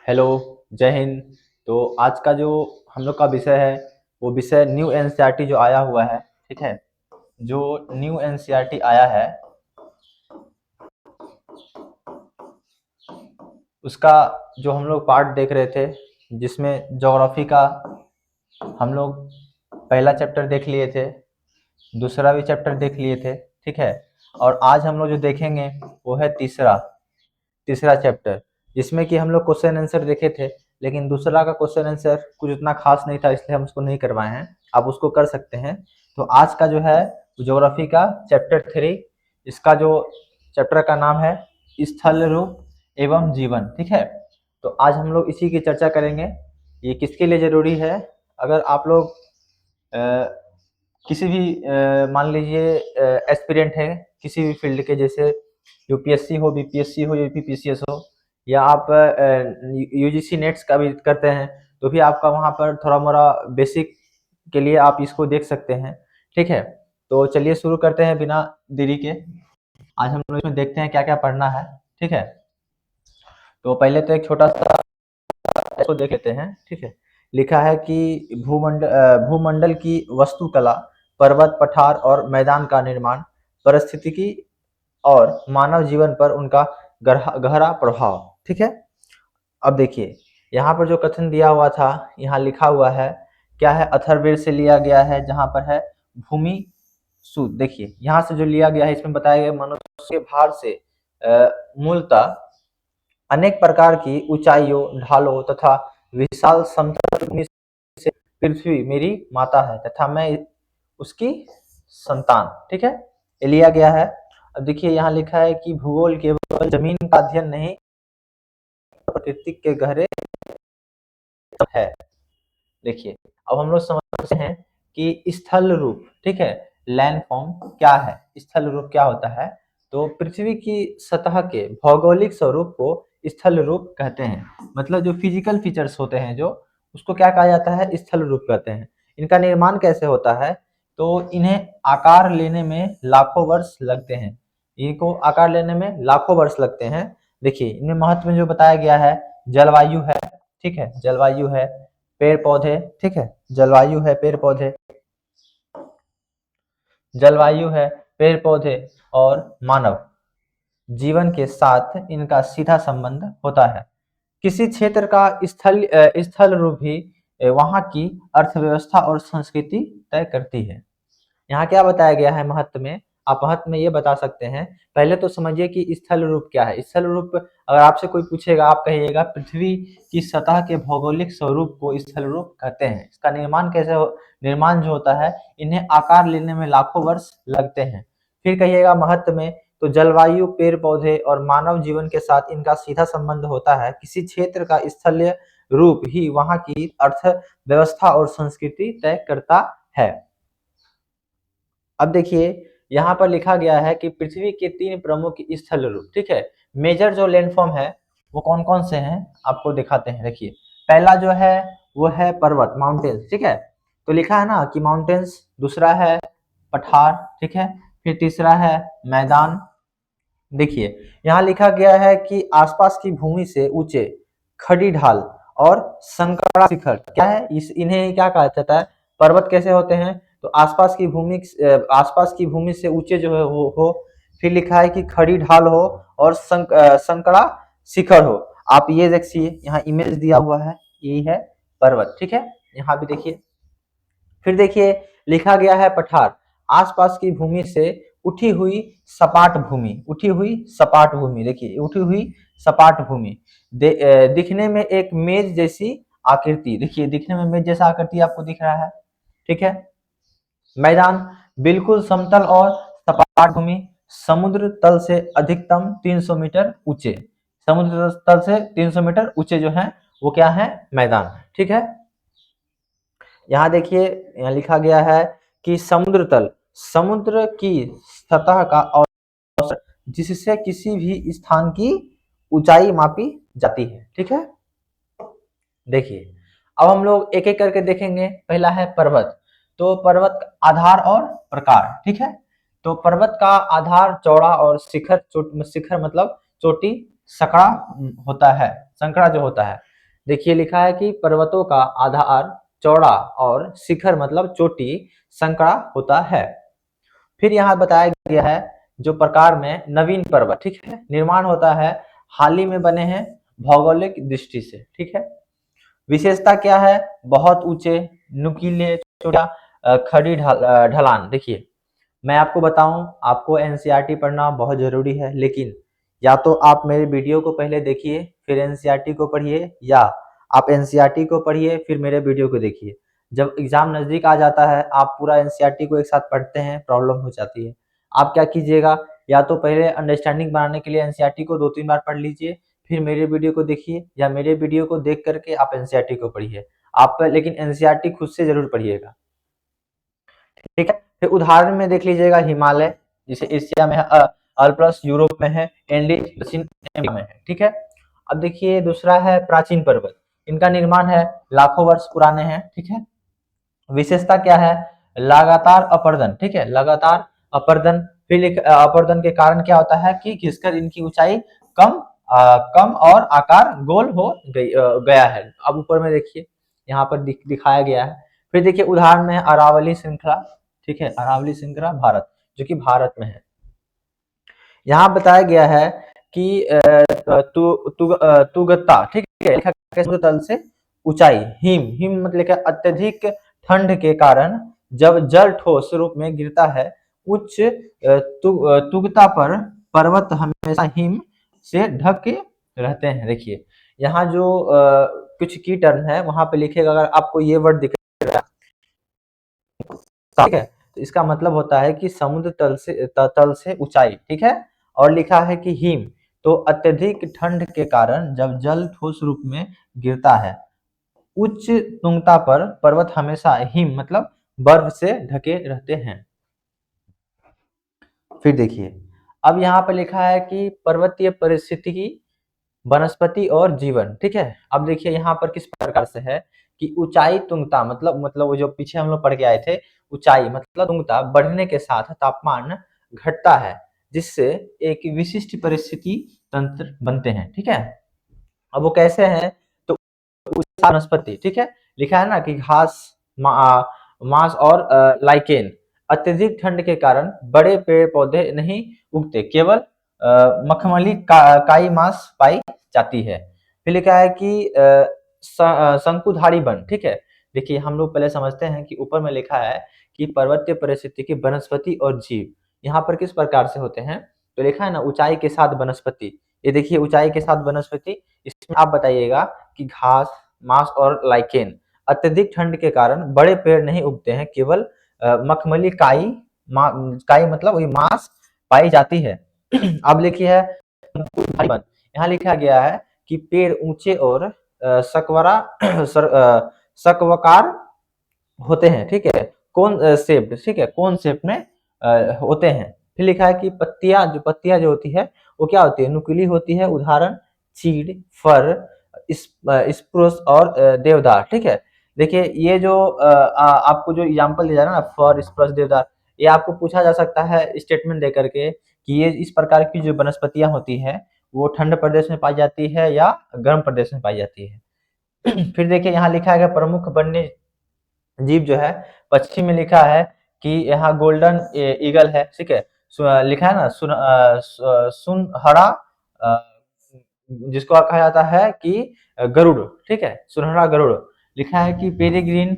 Hello, जय हिंद। तो आज का जो हम लोग का विषय है वो विषय न्यू एनसीईआरटी जो आया हुआ है, ठीक है। जो न्यू एनसीईआरटी आया है उसका जो हम लोग पार्ट देख रहे थे, जिसमें ज्योग्राफी का हम लोग पहला चैप्टर देख लिए थे, दूसरा भी चैप्टर देख लिए थे, ठीक है। और आज हम लोग जो देखेंगे वो है तीसरा तीसरा चैप्टर, जिसमें कि हम लोग क्वेश्चन आंसर देखे थे। लेकिन दूसरा का क्वेश्चन आंसर कुछ उतना खास नहीं था, इसलिए हम उसको नहीं करवाए हैं। आप उसको कर सकते हैं। तो आज का जो है ज्योग्राफी का चैप्टर 3, इसका जो चैप्टर का नाम है स्थल रूप एवं जीवन, ठीक है। तो आज हम लोग इसी की चर्चा करेंगे। ये किसके लिए जरूरी है? अगर आप लोग किसी भी मान लीजिए एस्पिरेंट है किसी भी फील्ड के, जैसे यूपीएससी हो, बीपीएससी हो, यूपीपीसीएस हो, या आप यूजीसी नेट्स का भी करते हैं, तो भी आपका वहाँ पर थोड़ा मोड़ा बेसिक के लिए आप इसको देख सकते हैं, ठीक है। तो चलिए शुरू करते हैं बिना देरी के। आज हम लोग इसमें देखते हैं क्या क्या पढ़ना है, ठीक है। तो पहले तो एक छोटा सा इसको देख लेते हैं, ठीक है। लिखा है कि भूमंडल की वस्तुकला, पर्वत, पठार और मैदान का निर्माण, परिस्थितिकी और मानव जीवन पर उनका गहरा प्रभाव, ठीक है। अब देखिए यहाँ पर जो कथन दिया हुआ था, यहाँ लिखा हुआ है क्या है, अथर्ववेद से लिया गया है, जहाँ पर है भूमि सूत्र। देखिए यहाँ से जो लिया गया है, इसमें बताया गया मनुष्य के भार से मूलतः अनेक प्रकार की ऊंचाइयों, ढालों तथा विशाल समतल भूमि से पृथ्वी मेरी माता है तथा मैं उसकी संतान, ठीक है, ये लिया गया है। अब देखिए यहाँ लिखा है कि भूगोल केवल जमीन का अध्ययन नहीं, प्रकृति के गहरे है। देखिए अब हम लोग समझते हैं कि स्थल रूप, ठीक है, लैंड फॉर्म क्या है, स्थल रूप क्या होता है। तो पृथ्वी की सतह के भौगोलिक स्वरूप को स्थल रूप कहते हैं। मतलब जो फिजिकल फीचर्स होते हैं, जो उसको क्या कहा जाता है, स्थल रूप कहते हैं। इनका निर्माण कैसे होता है? तो इन्हें आकार लेने में लाखों वर्ष लगते हैं। इनको आकार लेने में लाखों वर्ष लगते हैं। देखिए इनमें महत्व में जो बताया गया है, जलवायु है, ठीक है, जलवायु है, पेड़ पौधे, ठीक है, जलवायु है, पेड़ पौधे, जलवायु है, पेड़ पौधे और मानव जीवन के साथ इनका सीधा संबंध होता है। किसी क्षेत्र का स्थल रूप ही वहाँ की अर्थव्यवस्था और संस्कृति तय करती है। यहाँ क्या बताया गया है महत्व में? आप महत्व में ये बता सकते हैं। पहले तो समझिए कि स्थल रूप क्या है। स्थल रूप अगर आपसे कोई पूछेगा, आप कहिएगा पृथ्वी की सतह के भौगोलिक स्वरूप को स्थल रूप कहते हैं। इसका निर्माण कैसे हो, निर्माण जो होता है, इन्हें आकार लेने में लाखों वर्ष लगते हैं। फिर कहिएगा महत्व में, तो जलवायु, पेड़ पौधे और मानव जीवन के साथ इनका सीधा संबंध होता है। किसी क्षेत्र का स्थलीय रूप ही वहाँ की अर्थव्यवस्था और संस्कृति तय करता है। अब देखिए यहाँ पर लिखा गया है कि पृथ्वी के 3 प्रमुख स्थल रूप, ठीक है, मेजर जो लैंडफॉर्म है वो कौन कौन से हैं आपको दिखाते हैं। देखिए पहला जो है वो है पर्वत, माउंटेन्स, ठीक है। तो लिखा है ना कि माउंटेन्स, दूसरा है पठार, ठीक है, फिर तीसरा है मैदान। देखिए यहाँ लिखा गया है कि आसपास की भूमि से ऊंचे खड़ी ढाल और संकरा शिखर क्या है, इन्हें क्या कहा जाता है, पर्वत कैसे होते हैं? तो आसपास की भूमि से ऊंचे जो है हो। फिर लिखा है कि खड़ी ढाल हो और संकरा शिखर हो। आप ये देखिए यहाँ इमेज दिया हुआ है, यही है पर्वत, ठीक है। यहाँ भी देखिए। फिर देखिए लिखा गया है पठार, आसपास की भूमि से उठी हुई सपाट भूमि, उठी हुई सपाट भूमि। देखिए उठी हुई सपाट भूमि, दिखने में एक मेज जैसी आकृति। देखिए दिखने में मेज जैसा आकृति आपको दिख रहा है, ठीक है। मैदान, बिल्कुल समतल और सपाट भूमि, समुद्र तल से अधिकतम 300 मीटर ऊंचे। समुद्र तल से 300 मीटर ऊंचे जो है वो क्या है, मैदान, ठीक है। यहाँ देखिए यहाँ लिखा गया है कि समुद्र तल, समुद्र की सतह का औसत जिससे किसी भी स्थान की ऊंचाई मापी जाती है, ठीक है। देखिए अब हम लोग एक एक करके देखेंगे। पहला है पर्वत। तो पर्वत का आधार और प्रकार, ठीक है। तो पर्वत का आधार चौड़ा और शिखर मतलब चोटी, सकड़ा होता है, संकड़ा जो होता है। देखिए लिखा है कि पर्वतों का आधार चौड़ा और शिखर मतलब चोटी संकरा होता है। फिर यहाँ बताया गया है जो प्रकार में नवीन पर्वत, ठीक है, निर्माण होता है हाल ही में बने हैं भौगोलिक दृष्टि से, ठीक है। विशेषता क्या है? बहुत ऊंचे, नुकीले, छोटा, खड़ी ढलान। देखिए मैं आपको बताऊं, आपको एनसीईआरटी पढ़ना बहुत जरूरी है, लेकिन या तो आप मेरे वीडियो को पहले देखिए फिर एनसीईआरटी को पढ़िए, या आप एनसीईआरटी को पढ़िए फिर मेरे वीडियो को देखिए। जब एग्जाम नजदीक आ जाता है आप पूरा एनसीईआरटी को एक साथ पढ़ते हैं, प्रॉब्लम हो जाती है। आप क्या कीजिएगा, या तो पहले अंडरस्टैंडिंग बनाने के लिए एनसीईआरटी को 2-3 बार पढ़ लीजिए, फिर मेरे वीडियो को देखिए, या मेरे वीडियो को देख करके आप एनसीईआरटी को पढ़िए। आप लेकिन एनसीईआरटी खुद से जरूर पढ़िएगा, ठीक है। फिर उदाहरण में देख लीजिएगा हिमालय, जिसे एशिया में है, अल्प्स यूरोप में है, एंडीज दक्षिण अमेरिका में है, ठीक है। अब देखिए दूसरा है प्राचीन पर्वत, इनका निर्माण है लाखों वर्ष पुराने हैं, ठीक है। विशेषता क्या है? लगातार अपर्दन, ठीक है, लगातार अपर्दन। फिर अपर्दन के कारण क्या होता है कि घिसकर इनकी ऊंचाई कम कम और आकार गोल हो गया है। अब ऊपर में देखिए यहाँ पर दिखाया गया है। फिर देखिए उदाहरण में अरावली श्रृंखला, ठीक है, अरावली श्रृंखला भारत, जो कि भारत में है। यहाँ बताया गया है कि तुगता, ठीक है, समुद्र तल से ऊंचाई, हिम हिम मतलब क्या? अत्यधिक ठंड के कारण जब जल ठोस रूप में गिरता है उच्च तुगता पर पर्वत हमेशा हिम से ढक के रहते हैं। देखिए यहाँ जो कुछ की टर्म है वहां पे लिखेगा, अगर आपको ये वर्ड दिख रहा है, ठीक है, तो इसका मतलब होता है कि समुद्र तल से ऊंचाई, ठीक है। और लिखा है कि हिम, तो अत्यधिक ठंड के कारण जब जल ठोस रूप में गिरता है उच्च तुंगता पर पर्वत हमेशा हिम मतलब बर्फ से ढके रहते हैं। फिर देखिए अब यहाँ पर लिखा है कि पर्वतीय परिस्थितिकी, वनस्पति और जीवन, ठीक है। अब देखिए यहाँ पर किस प्रकार से है कि ऊंचाई तुंगता मतलब वो जो पीछे हम लोग पढ़ के आए थे, ऊंचाई मतलब तुंगता बढ़ने के साथ तापमान घटता है, जिससे एक विशिष्ट परिस्थिति तंत्र बनते हैं, ठीक है। अब वो कैसे हैं? तो वनस्पति, ठीक है, लिखा है ना कि घास, मांस और लाइकेन। अत्यधिक ठंड के कारण बड़े पेड़ पौधे नहीं उगते, केवल मखमली काई मांस पाई जाती है। फिर लिखा है कि शंकुधारी वन, ठीक है। देखिए हम लोग पहले समझते हैं कि ऊपर में लिखा है कि पर्वतीय परिस्थिति की वनस्पति और जीव यहाँ पर किस प्रकार से होते हैं, तो लिखा है ना ऊंचाई के साथ वनस्पति। ये देखिए ऊंचाई के साथ वनस्पति, इसमें आप बताइएगा कि घास, मांस और लाइकेन। अत्यधिक ठंड के कारण बड़े पेड़ नहीं उगते हैं, केवल मखमली काई मतलब वही मांस पाई जाती है। अब लिखिए है यहाँ लिखा गया है कि पेड़ ऊंचे और सकवकार होते हैं, ठीक है, कौन शेप, ठीक है, कौन शेप में होते हैं। फिर लिखा है कि पत्तियां जो होती है वो क्या होती है? नुकीली होती है। उदाहरण चीड़, फर, स्प्रूस और देवदार, ठीक है। देखिए ये जो आपको जो एग्जांपल दिया जा रहा है ना, फर, स्प्रूस, देवदार, ये आपको पूछा जा सकता है स्टेटमेंट दे करके कि ये इस प्रकार की जो वनस्पतियां होती है वो ठंड प्रदेश में पाई जाती है या गर्म प्रदेश में पाई जाती है। फिर देखिए यहाँ लिखा है प्रमुख वन्य जीव जो है, पश्चिम में लिखा है कि यहाँ गोल्डन ईगल है, ठीक है। लिखा है ना सुनहरा, जिसको कहा जाता है कि गरुड़, ठीक है, सुनहरा गरुड़। लिखा है कि पेरिग्रीन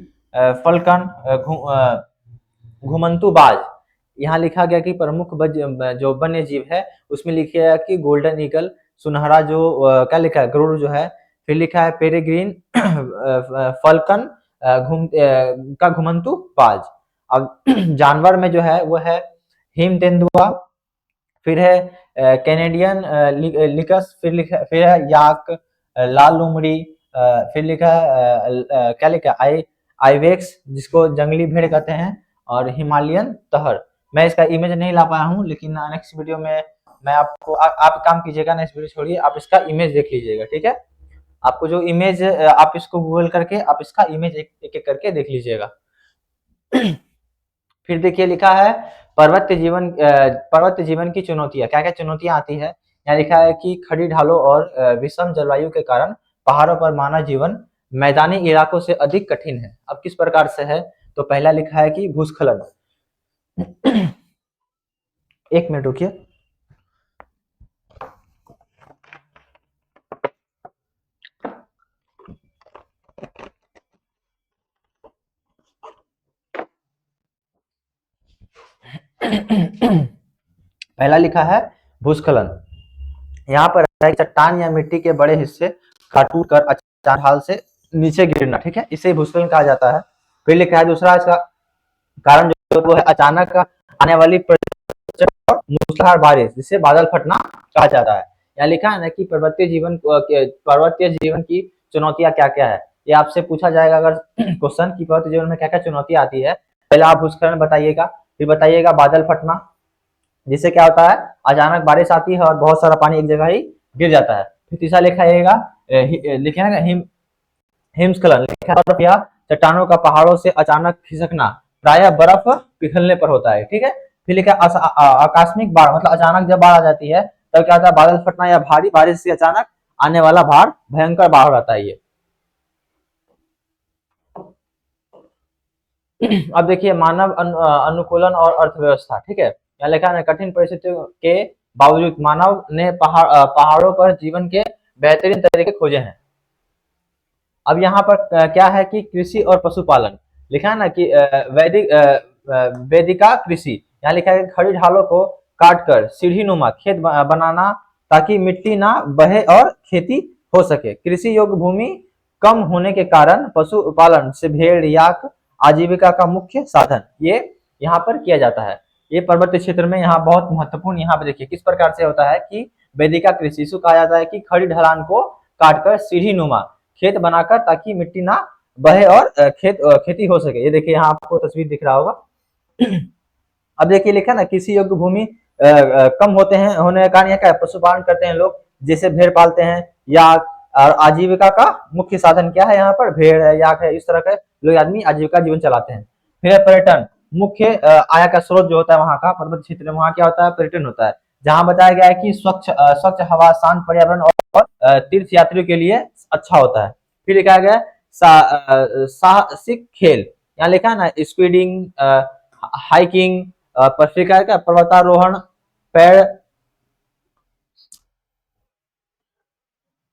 फल्कन, घुमंतु बाज। यहाँ लिखा गया कि प्रमुख जो वन्य जीव है उसमें लिखा गया कि गोल्डन ईगल, सुनहरा जो क्या लिखा है, गरुड़ जो है। फिर लिखा है पेरिग्रीन फल्कन, का घुमंतु बाज। अब जानवर में जो है वो है हिम तेंदुआ, फिर है कैनेडियन लिकस, फिर है याक, लाल लोमड़ी, फिर लिखा है क्या लिखा है आईवेक्स, जिसको जंगली भेड़ कहते हैं, और हिमालयन तहर। मैं इसका इमेज नहीं ला पाया हूँ, लेकिन नेक्स्ट वीडियो में मैं आपको आप काम कीजिएगा, नेक्स्ट वीडियो छोड़िए, आप इसका इमेज देख लीजिएगा, ठीक है। आपको जो इमेज आप इसको गूगल करके आप इसका इमेज एक एक करके देख लीजिएगा। फिर देखिए लिखा है पर्वत जीवन की चुनौतियां, क्या क्या चुनौतियां आती है। यहाँ लिखा है कि खड़ी ढालों और विषम जलवायु के कारण पहाड़ों पर मानव जीवन मैदानी इलाकों से अधिक कठिन है। अब किस प्रकार से है, तो पहला लिखा है कि भूस्खलन। एक मिनट रुकिए। पहला लिखा है भूस्खलन। यहाँ पर है चट्टान या मिट्टी के बड़े हिस्से का टूट कर अचानक ढाल से नीचे गिरना, ठीक है, इसे भूस्खलन कहा जाता है। फिर लिखा है दूसरा इसका कारण जो वो है अचानक आने वाली और मूसलाधार बारिश, जिसे बादल फटना कहा जाता है। यहाँ लिखा है ना कि पर्वतीय जीवन की चुनौतियां क्या क्या है। ये आपसे पूछा जाएगा अगर क्वेश्चन की पर्वतीय जीवन में क्या क्या चुनौतियां आती है। पहले आप भूस्खलन बताइएगा, फिर बताइएगा बादल फटना, जिससे क्या होता है अचानक बारिश आती है और बहुत सारा पानी एक जगह ही गिर जाता है। फिर तीसरा लिखाइएगा लिखेगा हिमस्खलन, लिखा या चट्टानों का पहाड़ों से अचानक खिसकना, प्रायः बर्फ पिघलने पर होता है, ठीक है। फिर लिखा आकस्मिक बाढ़, मतलब अचानक जब बाढ़ आ जाती है तब क्या होता है बादल फटना या भारी बारिश से अचानक आने वाला बाढ़ भयंकर बाढ़ आता है ये। अब देखिए मानव अनुकूलन और अर्थव्यवस्था, ठीक है। यहाँ लिखा है कठिन परिस्थितियों के बावजूद मानव ने पहाड़ों पर जीवन के बेहतरीन तरीके खोजे हैं। अब यहाँ पर क्या है कि कृषि और पशुपालन लिखा है ना कि वेदिका कृषि। यहाँ लिखा है खड़ी ढालों को काटकर सीढ़ी नुमा खेत बनाना ताकि मिट्टी ना बहे और खेती हो सके। कृषि योग्य भूमि कम होने के कारण पशुपालन से भेड़ याक आजीविका का मुख्य साधन ये यहाँ पर किया जाता है। ये पर्वतीय क्षेत्र में यहाँ बहुत महत्वपूर्ण, यहाँ पे देखिए किस प्रकार से होता है कि वेदिका कृषि, इसको कहा जाता है कि खड़ी ढलान को काटकर सीढ़ी नुमा खेत बनाकर ताकि मिट्टी ना बहे और खेती हो सके। ये देखिए यहाँ आपको तस्वीर दिख रहा होगा। अब देखिए लिखा ना कृषि योग्य भूमि कम होने के कारण क्या पशुपालन करते हैं लोग, जैसे भेड़ पालते हैं या और आजीविका का मुख्य साधन क्या है यहाँ पर भेड़ है याक है, इस तरह के लोग आदमी आजीविका जीवन चलाते हैं। फिर पर्यटन मुख्य आय का स्रोत जो होता है वहाँ का पर्वत क्षेत्र में, वहाँ क्या होता है पर्यटन होता है, जहाँ बताया गया है कि स्वच्छ हवा शांत पर्यावरण और तीर्थ यात्रियों के लिए अच्छा होता है। फिर लिखा गया साहसिक खेल, यहाँ लिखा है ना स्कीइंग हाइकिंग पर्वतारोहण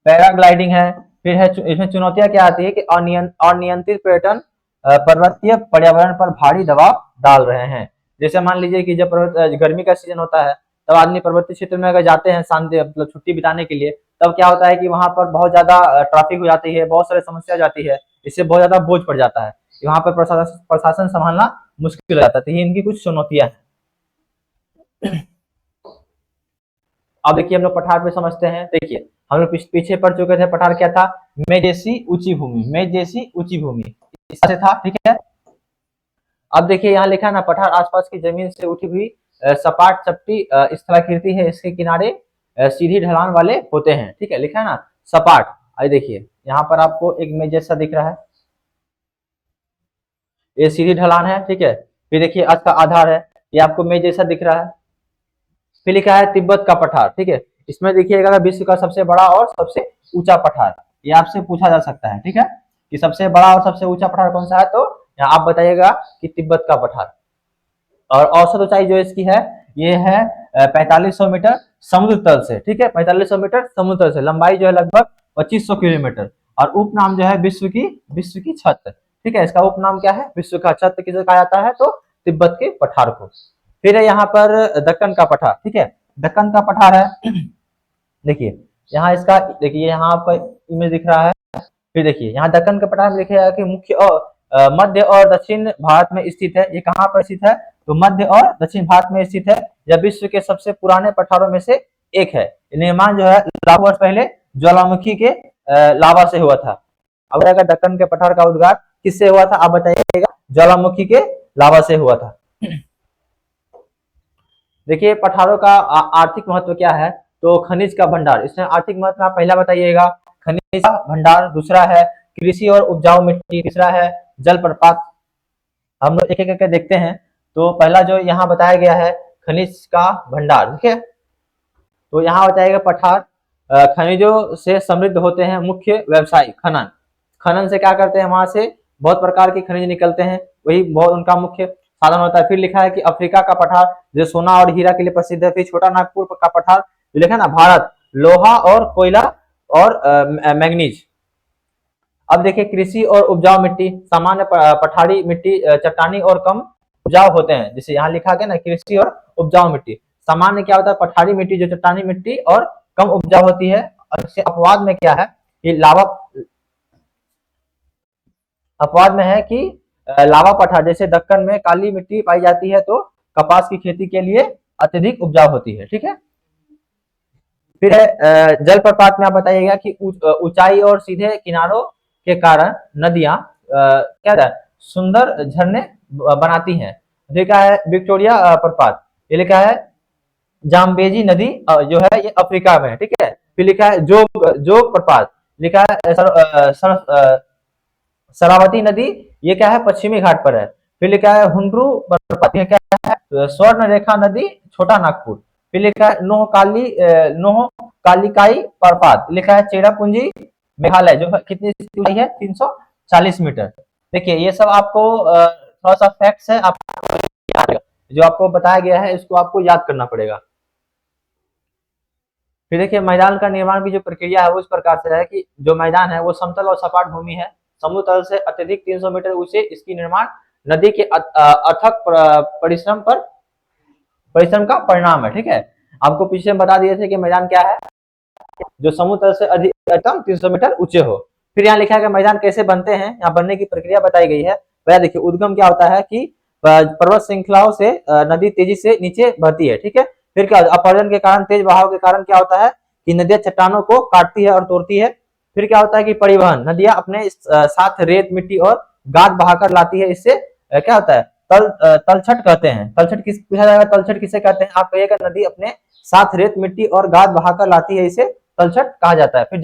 पैराग्लाइडिंग है। फिर है इसमें चुनौतियां क्या आती है कि अनियंत्रित पर्यटन पर्वतीय पर्यावरण पर भारी दबाव डाल रहे हैं। जैसे मान लीजिए कि जब गर्मी का सीजन होता है तब आदमी पर्वतीय क्षेत्र में अगर जाते हैं शांति मतलब छुट्टी बिताने के लिए, तब क्या होता है कि वहां पर बहुत ज्यादा ट्रैफिक हो जाती है, बहुत सारी समस्या जाती है, इससे बहुत ज्यादा बोझ पड़ जाता है, वहां पर प्रशासन संभालना मुश्किल हो जाता है। तो ये इनकी कुछ चुनौतियां हैं। अब देखिए हम लोग पठार पे समझते हैं। देखिए हम लोग पीछे पढ़ चुके थे पठार क्या था, मेज जैसी ऊंची भूमि, मेज जैसी ऊंची भूमि से था, ठीक है। अब देखिए यहाँ लिखा है ना पठार आसपास की जमीन से उठी हुई सपाट चपटी स्थलाकृति है, इसके किनारे सीधी ढलान वाले होते हैं, ठीक है, लिखा है ना सपाट। आई देखिए यहाँ पर आपको एक मेज जैसा दिख रहा है, ये सीधी ढलान है, ठीक है। फिर देखिए आज का आधार है, ये आपको मेज जैसा दिख रहा है। फिर लिखा है तिब्बत का पठार, ठीक है। इसमें देखिएगा विश्व का सबसे बड़ा और सबसे ऊंचा पठार, ये आपसे पूछा जा सकता है, ठीक है, कि सबसे बड़ा और सबसे ऊंचा पठार कौन सा है, तो यहाँ आप बताइएगा कि तिब्बत का पठार। और औसत ऊंचाई जो इसकी है ये है 4500 मीटर समुद्र तल से, ठीक है, 4500 मीटर समुद्र तल से। लंबाई जो है लगभग 2500 किलोमीटर। और उपनाम जो है विश्व की छत, ठीक है, इसका उपनाम क्या है विश्व का छत किसे कहा जाता है, तो तिब्बत के पठार को। फिर है यहाँ पर दक्कन का पठार, ठीक है, दक्कन का पठार है। देखिए यहाँ इसका देखिए यहाँ आपका इमेज दिख रहा है। फिर देखिए यहाँ दक्कन का पठार में लिखेगा कि मुख्य मध्य और दक्षिण भारत में स्थित है। ये कहाँ पर स्थित है, तो मध्य और दक्षिण भारत में स्थित है। यह विश्व के सबसे पुराने पठारों में से एक है। निर्माण जो है लाखों वर्ष पहले ज्वालामुखी के लावा से हुआ था। अब अगर दक्कन के पठार का उद्गार किससे हुआ था आप बताइएगा, ज्वालामुखी के लावा से हुआ था। देखिए पठारों का आर्थिक महत्व क्या है, तो खनिज का भंडार, इसमें आर्थिक महत्व आप पहला बताइएगा खनिज का भंडार, दूसरा है कृषि और उपजाऊ मिट्टी, तीसरा है जलप्रपात। हम लोग एक एक करके देखते हैं। तो पहला जो यहाँ बताया गया है खनिज का भंडार, ठीक है, तो यहाँ बताएगा पठार खनिजों से समृद्ध होते हैं। मुख्य व्यवसाय खनन, खनन से क्या करते हैं, वहां से बहुत प्रकार के खनिज निकलते हैं, वही बहुत उनका मुख्य साधन होता है। फिर लिखा है कि अफ्रीका का पठार जो सोना और हीरा के लिए प्रसिद्ध है। फिर छोटा नागपुर का पठार जो लिखा है ना, भारत लोहा और कोयला और मैग्नीज। अब देखिए कृषि और उपजाऊ मिट्टी, सामान्य पठारी मिट्टी चट्टानी और कम उपजाऊ होते हैं। जैसे यहाँ लिखा गया ना, कृषि और उपजाऊ मिट्टी। सामान्य क्या होता है, पठारी मिट्टी जो चट्टानी मिट्टी और कम उपजाऊ होती है। और इससे अपवाद में क्या है, ये लावा, अपवाद में है कि लावा पठार जैसे दक्कन में काली मिट्टी पाई जाती है, तो कपास की खेती के लिए अत्यधिक उपजाऊ होती है। ठीक है, फिर है जलप्रपात में आप बताइएगा कि ऊंचाई और सीधे किनारों के कारण नदियां क्या है, सुंदर झरने बनाती हैं। लिखा है विक्टोरिया प्रपात, ये लिखा है जाम्बेजी नदी जो है ये अफ्रीका में है। ठीक है, फिर लिखा है जोग जोग प्रपात, लिखा है शरावती नदी, ये क्या है पश्चिमी घाट पर है। फिर लिखा है हुंड्रू प्रपात, ये क्या है स्वर्ण रेखा नदी छोटा नागपुर। फिर लिखा है नोह कालिकाई प्रपात, लिखा है चेरापूंजी मेघालय, जो कितनी ऊंचाई है 340 मीटर। देखिए ये सब आपको थोड़ा सा फैक्ट्स है, आपको जो आपको बताया गया है इसको आपको याद करना पड़ेगा। फिर देखिए मैदान का निर्माण की जो प्रक्रिया है वो इस प्रकार से है कि जो मैदान है वो समतल और सपाट भूमि है, समुद्र तल से अत्यधिक 300 मीटर ऊंचे इसकी निर्माण नदी के अथक परिश्रम का परिणाम है। ठीक है, आपको पीछे बता दिए थे कि मैदान क्या है, जो समुद्र तल से अधिकतम 300 मीटर ऊंचे हो। फिर यहाँ लिखा है कि मैदान कैसे बनते हैं, यहाँ बनने की प्रक्रिया बताई गई है। पहले देखिए उद्गम क्या होता है कि पर्वत श्रृंखलाओं से नदी तेजी से नीचे बहती है। ठीक है, फिर क्या अपरदन के कारण, तेज बहाव के कारण क्या होता है कि नदियां चट्टानों को काटती है और तोड़ती है। फिर क्या होता है कि परिवहन, नदियां अपने साथ रेत मिट्टी और गाद बहाकर लाती है। इससे क्या होता है तलछट कहते हैं। तलछट किस पूछा जाएगा, तलछट किसे कहते हैं, आप कहिएगा नदी अपने साथ रेत मिट्टी और गाद बहाकर लाती है, इसे तलछट कहा जाता है। फिर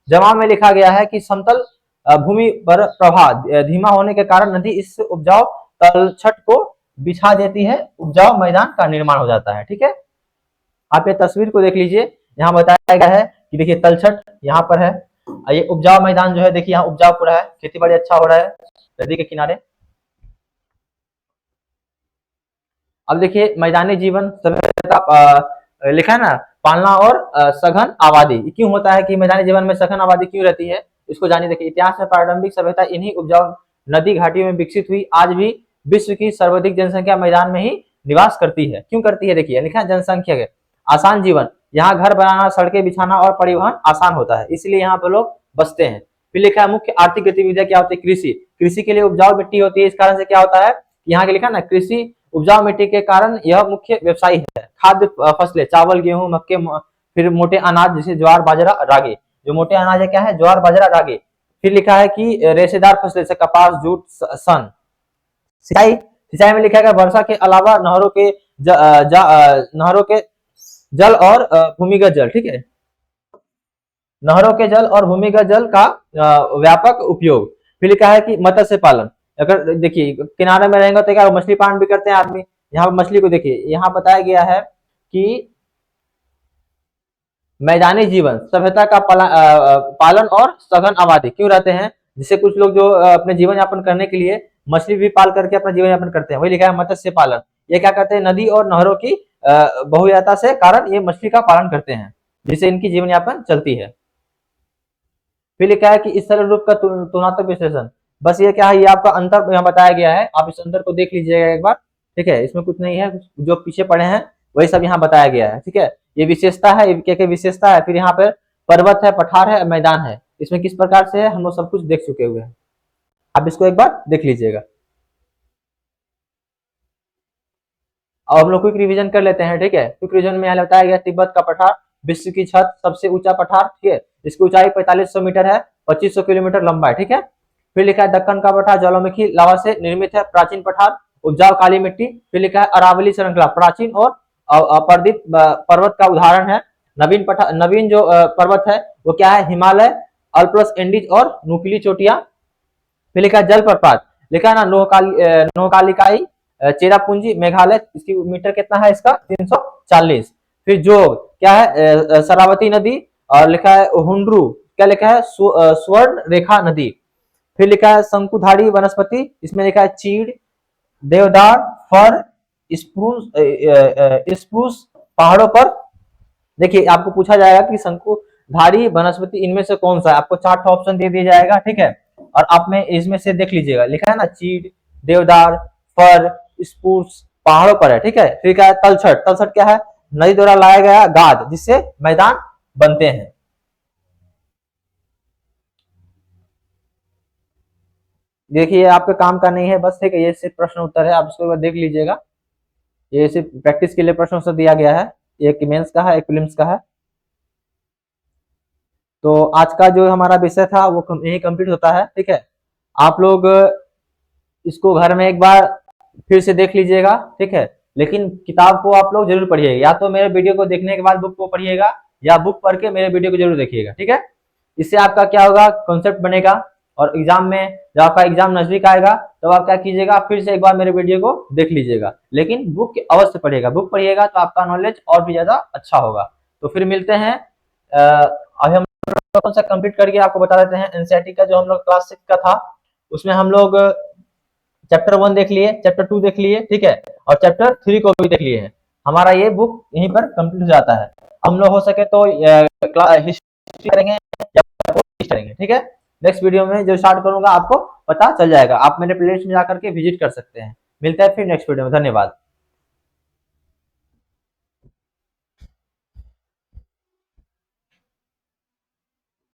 जमा में लिखा गया है कि समतल भूमि पर प्रवाह धीमा होने के कारण नदी इस उपजाऊ तलछट को बिछा देती है, उपजाऊ मैदान का निर्माण हो जाता है। ठीक है, आप ये तस्वीर को देख लीजिए, यहाँ बताया गया है कि देखिए तलछट यहाँ पर है, ये उपजाऊ मैदान जो है देखिए यहाँ उपजाऊ पूरा है, खेती बाड़ी अच्छा हो रहा है नदी के किनारे। अब देखिए मैदानी जीवन लिखा है ना, पालना और सघन आबादी। क्यों होता है कि मैदानी जीवन में सघन आबादी क्यों रहती है, इसको जानिए। देखिए इतिहास में प्रारंभिक सभ्यता इन्हीं उपजाऊ नदी घाटियों में विकसित हुई। आज भी विश्व की सर्वाधिक जनसंख्या मैदान में ही निवास करती है। क्यों करती है, देखिए लिखा है जनसंख्या के आसान जीवन, यहाँ घर बनाना, सड़कें बिछाना और परिवहन आसान होता है, इसलिए यहाँ पे लोग बसते हैं। फिर लिखा है मुख्य आर्थिक गतिविधियां क्या होती है, कृषि, कृषि के लिए उपजाऊ मिट्टी होती है, इस कारण से क्या होता है यहाँ के लिखा ना कृषि उपजाऊ मिट्टी के कारण यह मुख्य व्यवसाय है। खाद्य फसलें चावल गेहूं मक्के, फिर मोटे अनाज जैसे ज्वार बाजरा रागी, जो मोटे अनाज है क्या है ज्वार बाजरा रागी। फिर लिखा है कि रेशेदार फसलें जैसे कपास जूट सन। सिंचाई, सिंचाई में लिखा है वर्षा के अलावा नहरों के जल और भूमिगत जल। ठीक है, नहरों के जल और भूमिगत जल का व्यापक उपयोग। फिर लिखा है कि मत्स्य पालन, अगर देखिए किनारे में रहेंगे तो क्या मछली पालन भी करते हैं आदमी। यहाँ पर मछली को देखिए, यहाँ बताया गया है कि मैदानी जीवन सभ्यता का पालन और सघन आबादी क्यों रहते हैं, जिससे कुछ लोग जो अपने जीवन यापन करने के लिए मछली भी पाल करके अपना जीवन यापन करते हैं, वही लिखा है मत्स्य पालन। ये क्या करते हैं, नदी और नहरों की बहुलता से कारण ये मछली का पालन करते हैं, जिससे इनकी जीवन यापन चलती है। फिर लिखा है कि इस सरल रूप का तुलनात्मक विश्लेषण, बस ये क्या है, ये आपका अंतर यहाँ बताया गया है, आप इस अंतर को देख लीजिएगा एक बार। ठीक है, इसमें कुछ नहीं है, जो पीछे पढ़े हैं वही सब यहाँ बताया गया है। ठीक है, ये विशेषता है, क्या विशेषता है, फिर यहाँ पर पर्वत है, पठार है, मैदान है, इसमें किस प्रकार से है हम लोग सब कुछ देख चुके हुए हैं, आप इसको एक बार देख लीजिएगा। अब हम लोग क्विक रिवीजन कर लेते हैं। ठीक है, क्विक रिवीजन में यहाँ बताया गया तिब्बत का पठार विश्व की छत सबसे ऊंचा पठार। ठीक है, इसकी ऊंचाई 4500 मीटर है, 2500 किलोमीटर लंबा है। ठीक है, फिर लिखा है दक्कन का पठार ज्वालामुखी लावा से निर्मित है, प्राचीन पठार, उपजाऊ काली मिट्टी। फिर लिखा है अरावली श्रृंखला प्राचीन और अपर्दित पर्वत का उदाहरण है। नवीन जो पर्वत है वो क्या है, हिमालय, अल्प्स एंडीज और नुकीली चोटियां। फिर लिखा है जलप्रपात, लिखा है ना नोहकालिकाई चेरापूंजी मेघालय, इसकी मीटर कितना है इसका 340। फिर जोग क्या है शरावती नदी और लिखा है हुंड्रू, क्या लिखा है स्वर्ण रेखा नदी। फिर लिखा है शंकुधारी वनस्पति, इसमें लिखा है चीड़, देवदार, फर, स्प्रूस स्प्रूस पहाड़ों पर। देखिए आपको पूछा जाएगा कि शंकुधारी वनस्पति इनमें से कौन सा है, आपको 4 ऑप्शन दे दिया जाएगा, ठीक है। और आप में इसमें से देख लीजिएगा, लिखा है ना चीड़, देवदार, फर, स्प्रूस पहाड़ों पर है, ठीक है। फिर क्या है तलछट, तलछट क्या है, नदी द्वारा लाया गया गाद जिससे मैदान बनते हैं। देखिए आपके काम का नहीं है बस, ठीक है, ये सिर्फ प्रश्न उत्तर है, आप इसको एक बार देख लीजिएगा। ये सिर्फ प्रैक्टिस के लिए प्रश्न उत्तर दिया गया है, एक मेंस का है एक प्रीलिम्स का है। तो आज का जो हमारा विषय था वो यही कंप्लीट होता है, ठीक है। आप लोग इसको घर में एक बार फिर से देख लीजिएगा, ठीक है। लेकिन किताब को आप लोग जरूर पढ़िएगा, या तो मेरे वीडियो को देखने के बाद बुक को पढ़िएगा, या बुक पढ़ के मेरे वीडियो को जरूर देखिएगा, ठीक है। इससे आपका क्या होगा, कॉन्सेप्ट बनेगा। और एग्जाम में जब आपका एग्जाम नजदीक आएगा तो आप क्या कीजिएगा, फिर से एक बार मेरे वीडियो को देख लीजिएगा, लेकिन बुक अवश्य पढ़िएगा। बुक पढ़िएगा तो आपका नॉलेज और भी ज्यादा अच्छा होगा। तो फिर मिलते हैं। अभी हम कौन सा कंप्लीट करके आपको बता देते हैं। एनसीईआरटी का जो हम लोग क्लास 6 का था, उसमें हम लोग चैप्टर 1 देख लिए, चैप्टर 2 देख लिए, ठीक है, और चैप्टर 3 को भी देख लिए हैं। हमारा ये बुक यहीं पर कंप्लीट हो जाता है। हम लोग हो सके तो हिस्ट्री करेंगे या करेंगे, ठीक है। नेक्स्ट वीडियो में जो स्टार्ट करूंगा आपको पता चल जाएगा, आप मेरे प्लेलिस्ट में जाकर के विजिट कर सकते हैं। मिलता है फिर नेक्स्ट वीडियो में, धन्यवाद।